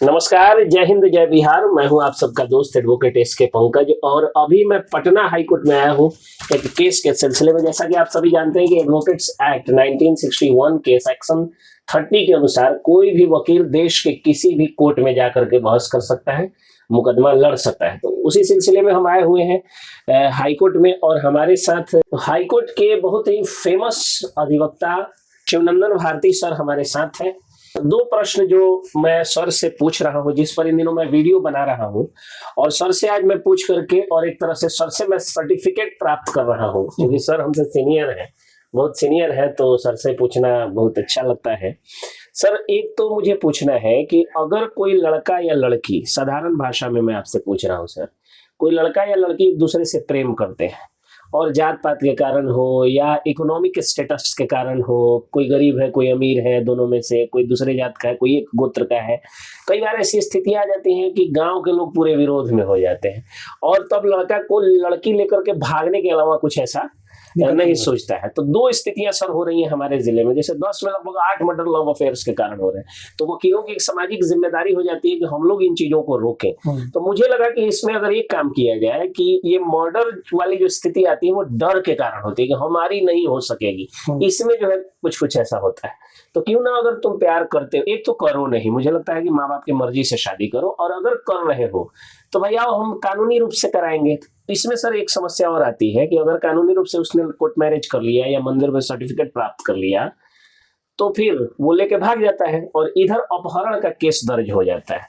नमस्कार, जय हिंद जय बिहार। मैं हूं आप सबका दोस्त एडवोकेट एस के पंकज और अभी मैं पटना हाई कोर्ट में आया हूं एक केस के सिलसिले में। जैसा कि आप सभी जानते हैं कि एडवोकेट्स एक्ट 1961 के सेक्शन 30 के अनुसार कोई भी वकील देश के किसी भी कोर्ट में जाकर के बहस कर सकता है, मुकदमा लड़ सकता है। तो उसी सिलसिले में हम आए हुए हैं हाई कोर्ट में और हमारे साथ हाई कोर्ट के बहुत ही फेमस अधिवक्ता शिवनंदन भारती सर हमारे साथ हैं। दो प्रश्न जो मैं सर से पूछ रहा हूं, जिस पर इन दिनों मैं वीडियो बना रहा हूं और सर से आज मैं पूछ करके और एक तरह से सर से मैं सर्टिफिकेट प्राप्त कर रहा हूं, क्योंकि सर हमसे सीनियर है, बहुत सीनियर है, तो सर से पूछना बहुत अच्छा लगता है। सर, एक तो मुझे पूछना है कि अगर कोई लड़का या लड़की, साधारण भाषा में मैं आपसे पूछ रहा हूं सर, कोई लड़का या लड़की एक दूसरे से प्रेम करते हैं और जात पात के कारण हो या इकोनॉमिक स्टेटस के कारण हो, कोई गरीब है कोई अमीर है, दोनों में से कोई दूसरे जात का है कोई एक गोत्र का है, कई बार ऐसी स्थितियां आ जाती हैं कि गांव के लोग पूरे विरोध में हो जाते हैं और तब लड़का को लड़की लेकर के भागने के अलावा कुछ ऐसा नहीं सोचता है। तो दो स्थितियां सर हो रही हैं हमारे जिले में, जैसे 10 में लगभग 8 मर्डर लव अफेयर्स के कारण हो रहे हैं। तो वकीलों की एक सामाजिक जिम्मेदारी हो जाती है कि हम लोग इन चीजों को रोकें। तो मुझे लगा कि इसमें अगर एक काम किया जाए कि ये मर्डर वाली जो स्थिति आती है वो डर के कारण होती है कि हमारी नहीं हो सकेगी, इसमें जो है कुछ कुछ ऐसा होता है। तो क्यों ना अगर तुम प्यार करते हो, एक तो करो नहीं, मुझे लगता है कि माँ बाप की मर्जी से शादी करो, और अगर कर रहे हो तो भैया हम कानूनी रूप से कराएंगे। इसमें सर एक समस्या और आती है कि अगर कानूनी रूप से उसने कोर्ट मैरिज कर लिया या मंदिर में सर्टिफिकेट प्राप्त कर लिया तो फिर वो लेके भाग जाता है और इधर अपहरण का केस दर्ज हो जाता है।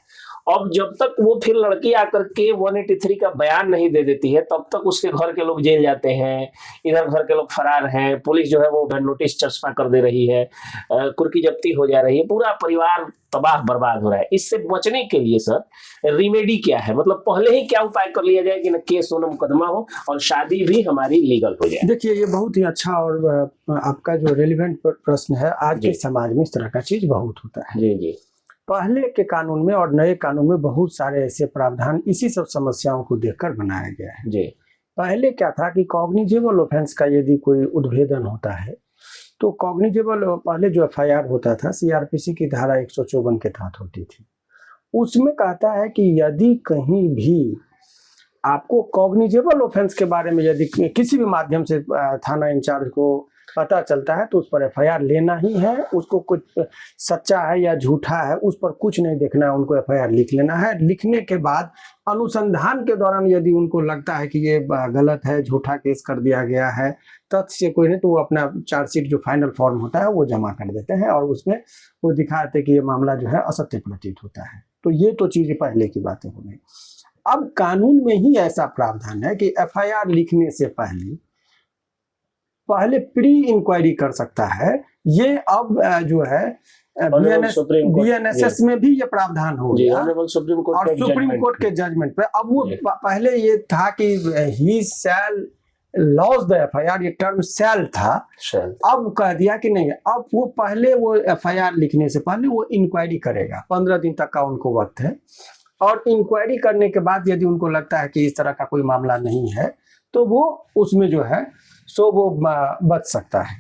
अब जब तक वो फिर लड़की आकर के 183 का बयान नहीं दे देती है तब तक उसके घर के लोग जेल जाते हैं, इधर घर के लोग फरार हैं, पुलिस जो है वो नोटिस चस्पा कर दे रही है, कुर्की जब्ती हो जा रही है, पूरा परिवार तबाह बर्बाद हो रहा है। इससे बचने के लिए सर रिमेडी क्या है, मतलब पहले ही क्या उपाय कर लिया जाए कि न केस हो न मुकदमा हो और शादी भी हमारी लीगल हो जाए? देखिए, ये बहुत ही अच्छा और आपका जो रेलिवेंट प्रश्न है। आज के समाज में इस तरह का चीज बहुत होता है। जी जी। पहले के कानून में और नए कानून में बहुत सारे ऐसे प्रावधान इसी सब समस्याओं को देखकर बनाया गया है। जी। पहले क्या था कि कॉग्निजेबल ऑफेंस का यदि कोई उद्भेदन होता है तो कॉग्निजेबल, पहले जो एफआईआर होता था सीआरपीसी की धारा 154 के तहत होती थी, उसमें कहता है कि यदि कहीं भी आपको कॉग्निजेबल ऑफेंस के बारे में यदि किसी भी माध्यम से थाना इंचार्ज को पता चलता है तो उस पर एफआईआर लेना ही है। उसको कुछ सच्चा है या झूठा है उस पर कुछ नहीं देखना है, उनको एफआईआर लिख लेना है। लिखने के बाद अनुसंधान के दौरान यदि उनको लगता है कि ये गलत है, झूठा केस कर दिया गया है, तथ्य से कोई नहीं, तो वो अपना चार्जशीट जो फाइनल फॉर्म होता है वो जमा कर देते हैं और उसमें वो दिखाते कि ये मामला जो है असत्य प्रतीत होता है। तो ये तो चीज़ पहले की बातें हो गई। अब कानून में ही ऐसा प्रावधान है कि एफआईआर लिखने से पहले प्री इंक्वायरी कर सकता है। ये अब जो है बीएनएसएस में भी ये प्रावधान हो गया और सुप्रीम कोर्ट के जजमेंट पे। अब वो पहले ये था कि ही शैल लॉज द एफआईआर, ये टर्म शैल था, अब कह दिया कि नहीं, अब वो पहले वो एफआईआर लिखने से पहले वो इंक्वायरी करेगा। 15 दिन तक का उनको वक्त है और इंक्वायरी करने के बाद यदि उनको लगता है कि इस तरह का कोई मामला नहीं है तो वो उसमें जो है सो वो बच सकता है।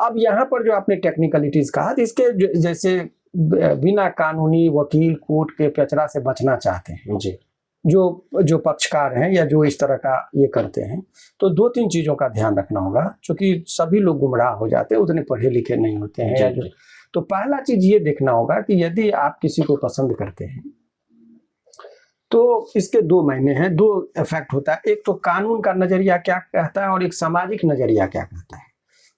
अब यहाँ पर जो आपने टेक्निकलिटीज कहा, इसके जैसे बिना कानूनी वकील कोर्ट के कचरा से बचना चाहते हैं जी, जो पक्षकार हैं या जो इस तरह का ये करते हैं, तो 2-3 चीज़ों का ध्यान रखना होगा, क्योंकि सभी लोग गुमराह हो जाते हैं, उतने पढ़े लिखे नहीं होते हैं। तो पहला चीज़ ये देखना होगा कि यदि आप किसी को पसंद करते हैं तो इसके 2 महीने हैं, 2 इफेक्ट होता है। एक तो कानून का नजरिया क्या कहता है और एक सामाजिक नजरिया क्या कहता है।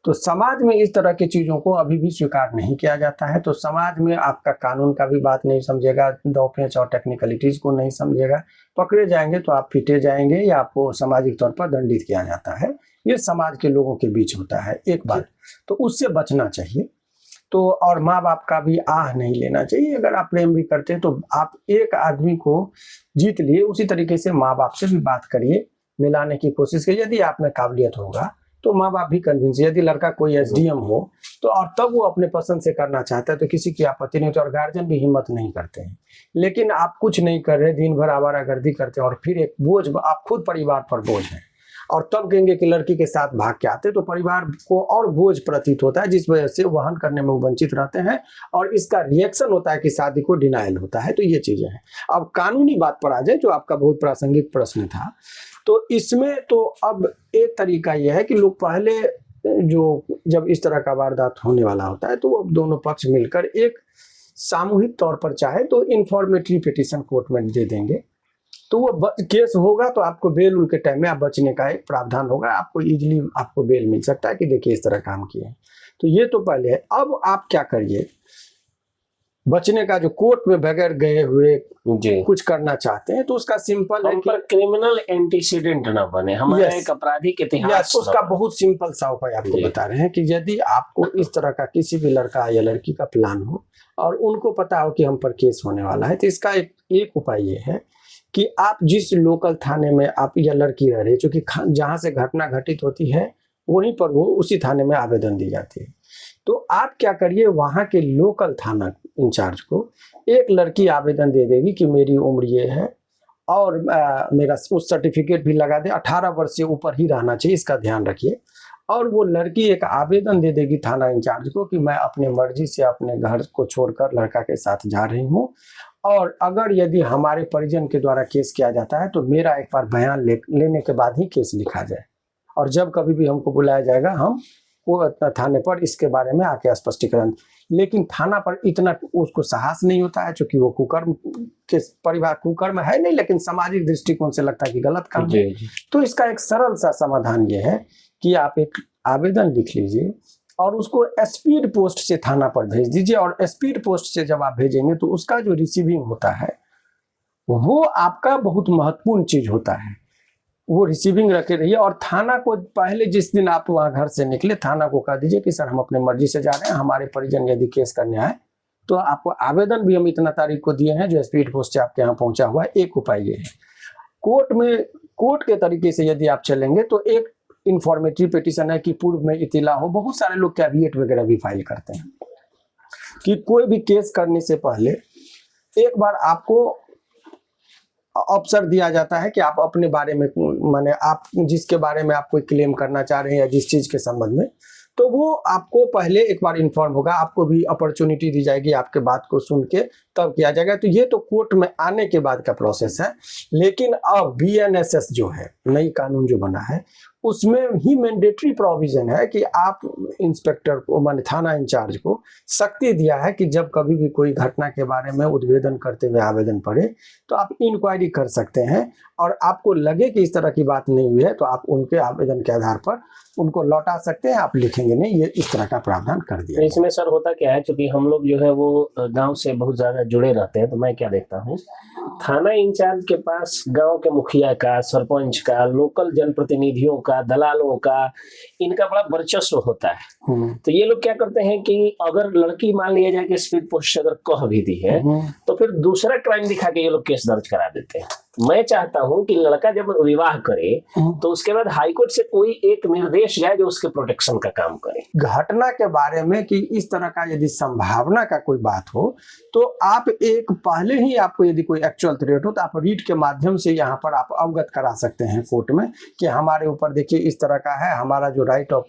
तो समाज में इस तरह की चीज़ों को अभी भी स्वीकार नहीं किया जाता है, तो समाज में आपका कानून का भी बात नहीं समझेगा, दौपेच और टेक्निकलिटीज को नहीं समझेगा, पकड़े जाएंगे तो आप पीटे जाएंगे या आपको सामाजिक तौर पर दंडित किया जाता है। ये समाज के लोगों के बीच होता है एक बात, तो उससे बचना चाहिए। तो और माँ बाप का भी आह नहीं लेना चाहिए। अगर आप प्रेम भी करते हैं तो आप एक आदमी को जीत लिए, उसी तरीके से माँ बाप से भी बात करिए, मिलाने की कोशिश करिए। यदि आप में काबिलियत होगा तो माँ बाप भी कन्विंस, यदि लड़का कोई एसडीएम हो तो और तब वो अपने पसंद से करना चाहता है तो किसी की आपत्ति नहीं होती और गार्जियन भी हिम्मत नहीं करते हैं। लेकिन आप कुछ नहीं कर रहे, दिन भर आवारागर्दी करते हैं और फिर एक बोझ, आप खुद परिवार पर बोझ हैं। और तब कहेंगे कि लड़की के साथ भाग के आते, तो परिवार को और बोझ प्रतीत होता है, जिस वजह से वहन करने में वो वंचित रहते हैं और इसका रिएक्शन होता है कि शादी को डिनायल होता है। तो ये चीजें हैं। अब कानूनी बात पर आ जाए, जो आपका बहुत प्रासंगिक प्रश्न था, तो इसमें तो अब एक तरीका यह है कि लोग पहले जो जब इस तरह का वारदात होने वाला होता है तो अब दोनों पक्ष मिलकर एक सामूहिक तौर पर चाहे तो इन्फॉर्मेटरी पिटीशन कोर्ट में दे देंगे, तो वो केस होगा तो आपको बेल उल के टाइम में आप बचने का एक प्रावधान होगा, आपको इजीली आपको बेल मिल सकता है कि देखिए इस तरह काम किए। तो ये तो पहले है। अब आप क्या करिए, बचने का जो कोर्ट में बगैर गए हुए कुछ करना चाहते हैं तो उसका सिंपल है कि क्रिमिनल एंटीसीडेंट ना बने, हमारा एक आपराधिक इतिहास, उसका बहुत सिंपल सा उपाय आपको बता रहे हैं कि यदि आपको इस तरह का किसी भी लड़का या लड़की का प्लान हो और उनको पता हो कि हम पर केस होने वाला है, तो इसका एक उपाय ये है कि आप जिस लोकल थाने में आप या लड़की रह रही है, चूंकि जहां से घटना घटित होती है वहीं पर वो उसी थाने में आवेदन दी जाती है, तो आप क्या करिए, वहां के लोकल थाना इंचार्ज को एक लड़की आवेदन दे देगी कि मेरी उम्र ये है और मेरा उस सर्टिफिकेट भी लगा दे, 18 वर्ष से ऊपर ही रहना चाहिए, इसका ध्यान रखिए। और वो लड़की एक आवेदन दे देगी थाना इंचार्ज को कि मैं अपने मर्जी से अपने घर को छोड़कर लड़का के साथ जा रही हूँ, और अगर यदि हमारे परिजन के द्वारा केस किया जाता है तो मेरा एक बार बयान लेने के बाद ही केस लिखा जाए, और जब कभी भी हमको बुलाया जाएगा हम वो थाने पर इसके बारे में आके स्पष्टीकरण। लेकिन थाना पर इतना उसको साहस नहीं होता है, क्योंकि वो कुकर्म के परिवार कुकर्म है नहीं, लेकिन सामाजिक दृष्टिकोण से लगता है कि गलत काम है। तो इसका एक सरल सा समाधान ये है कि आप एक आवेदन लिख लीजिए और उसको स्पीड पोस्ट से थाना पर भेज दीजिए, और स्पीड पोस्ट से जब आप भेजेंगे तो उसका जो रिसीविंग होता है वो आपका बहुत महत्वपूर्ण चीज होता है, वो रिसीविंग रखे रहिए। और थाना को पहले जिस दिन आप वहाँ घर से निकले, थाना को कह दीजिए कि सर हम अपने मर्जी से जा रहे हैं, हमारे परिजन यदि केस करने आए तो आपको आवेदन भी हम इतना तारीख को दिए हैं जो स्पीड पोस्ट से आपके यहाँ पहुंचा हुआ है। एक उपाय ये है। कोर्ट के तरीके से यदि आप चलेंगे तो एक इन्फॉर्मेटरी पिटीशन है कि पूर्व में इतिला हो। बहुत सारे लोग कैविएट वगैरह भी फाइल करते हैं कि कोई भी केस करने से पहले एक बार आपको अवसर दिया जाता है कि आप अपने बारे में, माने आप जिसके बारे में आप कोई क्लेम करना चाह रहे हैं या जिस चीज के संबंध में, तो वो आपको पहले एक बार इन्फॉर्म होगा, आपको भी अपॉर्चुनिटी दी जाएगी, आपके बात को सुन के तब किया जाएगा। तो ये तो कोर्ट में आने के बाद का प्रोसेस है। लेकिन अब BNSS जो है, नई कानून जो बना है, उसमें ही मैंडेटरी प्रोविजन है कि आप इंस्पेक्टर को, माने थाना इंचार्ज को शक्ति दिया है कि जब कभी भी कोई घटना के बारे में उद्भेदन करते हुए आवेदन पड़े तो आप इंक्वायरी कर सकते हैं, और आपको लगे कि इस तरह की बात नहीं हुई है तो आप उनके आवेदन के आधार पर उनको लौटा सकते हैं। आप लिखेंगे नहीं, ये इस तरह का प्रावधान कर दिया। इसमें सर होता क्या है, क्योंकि हम लोग जो है वो गांव से बहुत ज्यादा जुड़े रहते हैं, तो मैं क्या देखता हूँ, थाना इंचार्ज के पास गांव के मुखिया का, सरपंच का, लोकल जनप्रतिनिधियों का, दलालों का, इनका बड़ा वर्चस्व होता है। तो ये लोग क्या करते हैं कि अगर लड़की मान लिया जाए कि स्पीड पोस्ट से अगर कह भी दी है तो फिर दूसरा क्राइम दिखा के ये लोग केस दर्ज करा देते हैं। मैं चाहता हूं कि लड़का जब विवाह करे तो उसके बाद हाईकोर्ट से कोई एक निर्देश जाए जो उसके प्रोटेक्शन का काम करे। घटना के बारे में कि इस तरह का यदि संभावना का कोई बात हो तो आप एक पहले ही आपको यदि कोई एक्चुअल थ्रेट हो तो आप रीड के माध्यम से यहाँ पर आप अवगत करा सकते हैं कोर्ट में कि हमारे ऊपर देखिए इस तरह का है, हमारा जो right of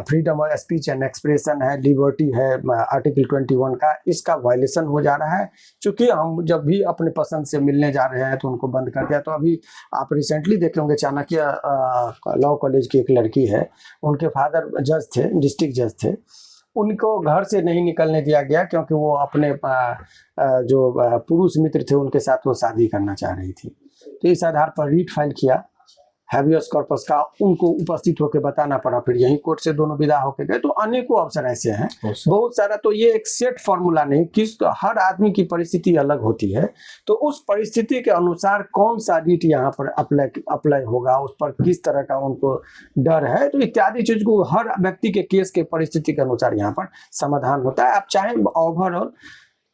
freedom of speech and expression है, लिबर्टी है, आर्टिकल 21 का, इसका वायलेशन हो जा रहा है। चूंकि हम जब भी अपने पसंद से मिलने जा रहे हैं तो उनको बंद कर दिया। तो अभी आप रिसेंटली देखे होंगे, चाणक्य लॉ कॉलेज की एक लड़की है, उनके फादर जज थे, डिस्ट्रिक्ट जज थे, उनको घर से नहीं निकलने दिया गया क्योंकि वो अपने जो पुरुष मित्र थे उनके साथ वो शादी करना चाह रही थी। तो इस आधार पर रीट फाइल किया हैबियस कॉर्पस का, उनको उपस्थित होकर बताना पड़ा, फिर यही कोर्ट से दोनों विदा होके गए। तो अनेकों अवसर ऐसे हैं, बहुत सारा। तो ये एक सेट फॉर्मूला नहीं, किस तो हर आदमी की परिस्थिति अलग होती है, तो उस परिस्थिति के अनुसार कौन सा रीट यहाँ पर अप्लाई होगा, उस पर किस तरह का उनको डर है, तो इत्यादि चीज को हर व्यक्ति के केस के परिस्थिति के अनुसार यहाँ पर समाधान होता है। आप चाहे ओवरऑल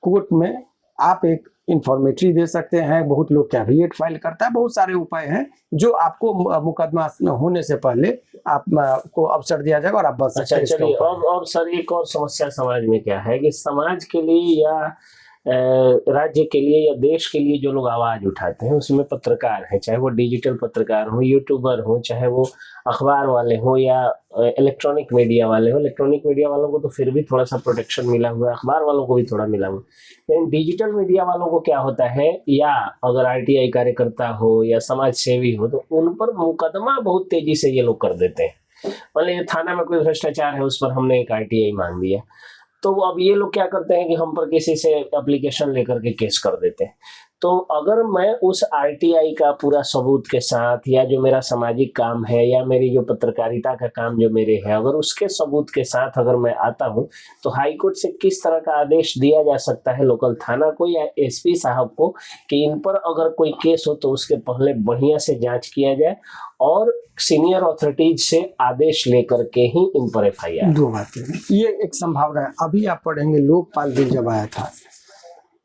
कोर्ट में आप एक इंफॉर्मेटरी दे सकते हैं, बहुत लोग कैविएट फाइल करता है, बहुत सारे उपाय हैं जो आपको मुकदमा होने से पहले आपको अवसर दिया जाएगा और आप बच सकते हैं। चलिए, और सर एक और समस्या समाज में क्या है कि समाज के लिए या राज्य के लिए या देश के लिए जो लोग आवाज उठाते हैं, उसमें पत्रकार हैं, चाहे वो डिजिटल पत्रकार हो, यूट्यूबर हो, चाहे वो अखबार वाले हो या इलेक्ट्रॉनिक मीडिया वाले हो। इलेक्ट्रॉनिक मीडिया वालों को तो फिर भी थोड़ा सा प्रोटेक्शन मिला हुआ है, अखबार वालों को भी थोड़ा मिला हुआ है, लेकिन डिजिटल मीडिया वालों को क्या होता है, या अगर आरटीआई कार्यकर्ता हो या समाज सेवी हो, तो उन पर मुकदमा बहुत तेजी से ये लोग कर देते हैं। मतलब थाना में कोई भ्रष्टाचार है, उस पर हमने एक आरटीआई मांग दिया, तो अब ये लोग क्या करते हैं कि हम पर किसी से एप्लीकेशन लेकर के केस कर देते हैं। तो अगर मैं उस आरटीआई का पूरा सबूत के साथ, या जो मेरा सामाजिक काम है या मेरी जो पत्रकारिता का काम जो मेरे है, अगर उसके सबूत के साथ अगर मैं आता हूं, तो हाई कोर्ट से किस तरह का आदेश दिया जा सकता है लोकल थाना को या एसपी साहब को कि इन पर अगर कोई केस हो तो उसके पहले बढ़िया से जांच किया जाए और सीनियर अथॉरिटीज से आदेश लेकर के ही इन पर एफआईआर। दो बातें, ये एक संभावना है। अभी आप पढ़ेंगे लोकपाल बिल जब आया था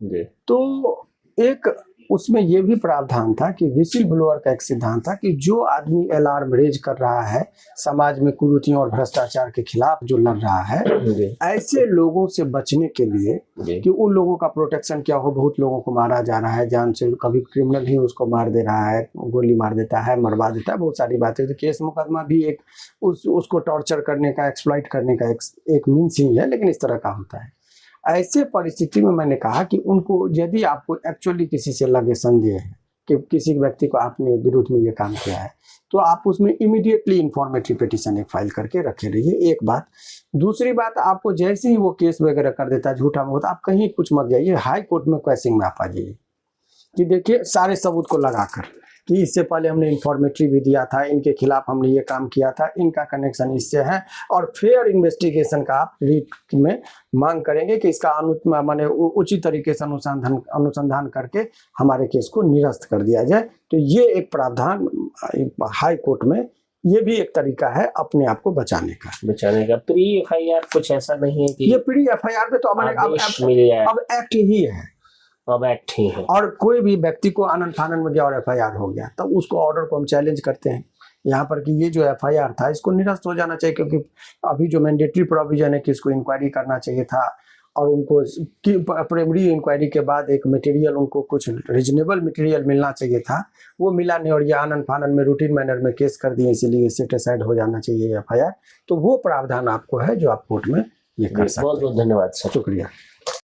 जी, तो एक उसमें ये भी प्रावधान था कि विसिल ब्लोअर का एक सिद्धांत था कि जो आदमी अलार्म रेज कर रहा है, समाज में कुरीतियों और भ्रष्टाचार के खिलाफ जो लड़ रहा है, ऐसे लोगों से बचने के लिए कि उन लोगों का प्रोटेक्शन क्या हो। बहुत लोगों को मारा जा रहा है जान से, कभी क्रिमिनल ही उसको मार दे रहा है, गोली मार देता है, मरवा देता है, बहुत सारी बातें। तो केस मुकदमा भी एक उसको टॉर्चर करने का, एक्सप्लॉइट करने का एक मीन्स ही है, लेकिन इस तरह का होता है। ऐसे परिस्थिति में मैंने कहा कि उनको, यदि आपको एक्चुअली किसी से लगे संदेह है कि किसी व्यक्ति को आपने विरुद्ध में ये काम किया है, तो आप उसमें इमीडिएटली इंफॉर्मेटरी पिटीशन एक फाइल करके रखे रहिए, एक बात। दूसरी बात, आपको जैसे ही वो केस वगैरह कर देता है झूठा में, तो आप कहीं कुछ मत जाइए, हाई कोर्ट में कैसिंग में आप आ जाइए कि देखिए सारे सबूत को लगाकर कि इससे पहले हमने इंफॉर्मेटरी भी दिया था, इनके खिलाफ हमने ये काम किया था, इनका कनेक्शन इससे है, और फेयर इन्वेस्टिगेशन का आप रीट में मांग करेंगे कि इसका माने उचित तरीके से अनुसंधान करके हमारे केस को निरस्त कर दिया जाए। तो ये एक प्रावधान हाई कोर्ट में, ये भी एक तरीका है अपने आप को बचाने का। प्री एफआईआर कुछ ऐसा नहीं है कि ये प्री एफआईआर पे तो अब एक्ट ही है, अब एक्ट ही है, और कोई भी व्यक्ति को आनंद फानन में गया और एफआईआर हो गया, तब उसको ऑर्डर को हम चैलेंज करते हैं यहाँ पर कि ये जो एफआईआर था इसको निरस्त हो जाना चाहिए, क्योंकि अभी जो मैंडेटरी प्रोविजन है कि इसको इंक्वायरी करना चाहिए था, और उनको प्राइमरी इंक्वायरी के बाद एक मटेरियल, उनको कुछ रीजनेबल मटेरियल मिलना चाहिए था, वो मिला नहीं, और ये आनंद फानन में रूटीन मैनर में केस कर दिए, इसीलिए सेट असाइड हो जाना चाहिए एफआईआर। तो वो प्रावधान आपको है जो आप कोर्ट में ये कर सकते हैं। बहुत बहुत धन्यवाद सर, शुक्रिया।